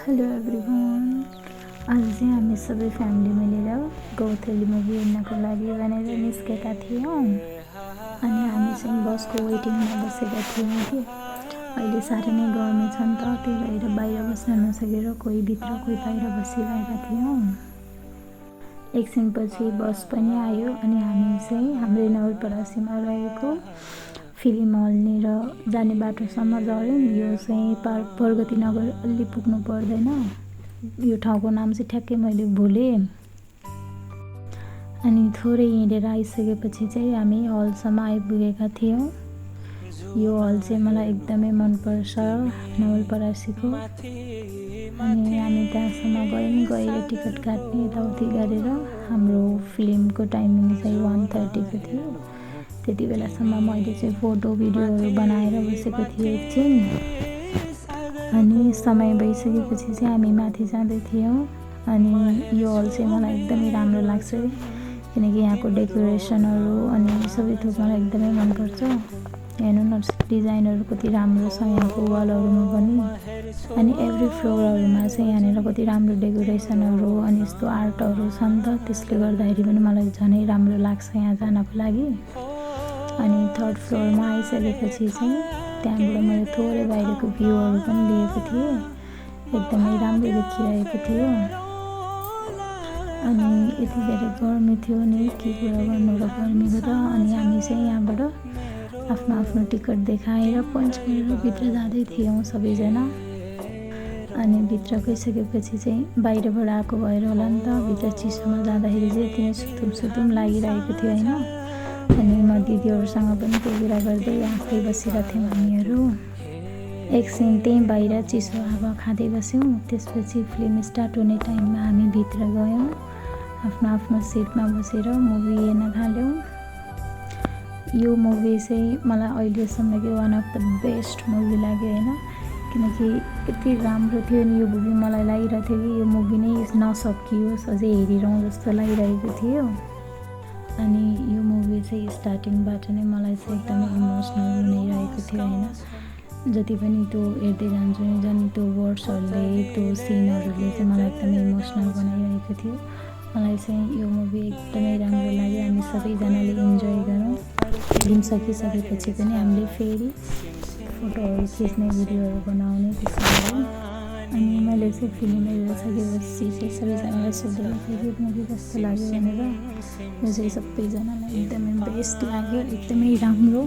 Hello everyone. आज चाहिँ हामी सबै फ्यामिली मिलेर गौथली मुभी हेर्नको लागि भनेर निस्केका थियौँ। अनि हामी चाहिँ बसको वेटिङमा बसेका थियौँ कि अहिले साह्रै नै गर्मी छ नि त, त्यही भएर बाहिर बस्न नसकेर कोही भित्र कोही बाहिर बसिरहेका थियौँ। एकछिनपछि बस पनि आयो अनि हामी चाहिँ हाम्रो नवलपरासीमा रहेको फिल्म हलनिर जाने बाटोसम्म झऱ्यौँ। यो चाहिँ प्रगति नगर अलि पुग्नु पर्दैन। यो ठाउँको नाम चाहिँ ठ्याक्कै मैले भुलेँ। अनि थोरै हिँडेर आइसकेपछि चाहिँ हामी हलसम्म आइपुगेका थियौँ। यो हल चाहिँ मलाई एकदमै मनपर्छ नवलपरासीको। अनि हामी त्यहाँसम्म गएर टिकट काट्ने यताउति गरेर हाम्रो फिल्मको टाइमिङ चाहिँ 1:30 को थियो। त्यति बेलासम्म मैले चाहिँ फोटो भिडियोहरू बनाएर बसेको थिएँ एकछिन। अनि समय भइसकेपछि चाहिँ हामी माथि जाँदै थियौँ। अनि यो हल चाहिँ मलाई एकदमै राम्रो लाग्छ किनकि यहाँको डेकोरेसनहरू अनि सबै थोक मलाई एकदमै मनपर्छ। हेर्नु न डिजाइनहरू कति राम्रो छ यहाँको वालहरूमा पनि। अनि एभ्री फ्लोरहरूमा चाहिँ यहाँनिर कति राम्रो डेकोरेसनहरू अनि यस्तो आर्टहरू छ नि त, त्यसले गर्दाखेरि पनि मलाई झनै राम्रो लाग्छ यहाँ जानको लागि। अनि 3rd फ्लोरमा आइसकेपछि चाहिँ त्यहाँबाट मैले थोरै बाहिरको भ्यूहरू पनि लिएको थिएँ। एकदमै राम्रो देखिरहेको थियो। अनि यति धेरै गर्मी थियो नि के कुरा गर्नु र गर्मीको त। अनि हामी चाहिँ यहाँबाट आफ्नो आफ्नो टिकट देखाएर पञ्च गरेर भित्र जाँदै थियौँ सबैजना। अनि भित्र गइसकेपछि चाहिँ बाहिरबाट आएको भएर होला नि त, भित्र चिसोमा जाँदाखेरि चाहिँ यति सुतुम लागिरहेको थियो होइन। अनि म दिदीहरूसँग पनि त्यही कुरा गर्दै आफै बसिरहेको थियौँ हामीहरू। एकछिन त्यहीँ बाहिर चिसो हावा खाँदै बस्यौँ। त्यसपछि फिल्म स्टार्ट हुने टाइममा हामी भित्र गयौँ। आफ्नो आफ्नो सिटमा बसेर मुभी हेर्न थाल्यौँ। यो मुभी चाहिँ मलाई अहिलेसम्मको one of the best movie लाग्यो होइन। किनकि यति राम्रो थियो नि यो मुभी, मलाई लागिरहेको थियो कि यो मुभी नै नसकियोस्, अझै हेरिरहँ जस्तो लागिरहेको थियो। अनि यो मुभी चाहिँ स्टार्टिङबाट नै मलाई चाहिँ एकदमै इमोसनल बनाइरहेको थियो होइन। जति पनि त्यो हेर्दै जान्छु नि झन् त्यो वर्ड्सहरूले त्यो सिनहरूले चाहिँ मलाई एकदमै इमोसनल बनाइरहेको थियो। मलाई चाहिँ यो मुभी एकदमै राम्रो लाग्यो। हामी सबैजनाले इन्जोय गरौँ। फिल्म सकिसकेपछि पनि हामीले फेरि फोटोहरू खिच्ने भिडियोहरू बनाउने त्यसो गरौँ। अनि मैले चाहिँ फिल्म हेरिसकेपछि चाहिँ सबैजनालाई सोधेको थिएँ कि मुभी कस्तो लाग्यो भनेर। यो चाहिँ सबैजनालाई एकदमै बेस्ट लाग्यो, एकदमै राम्रो।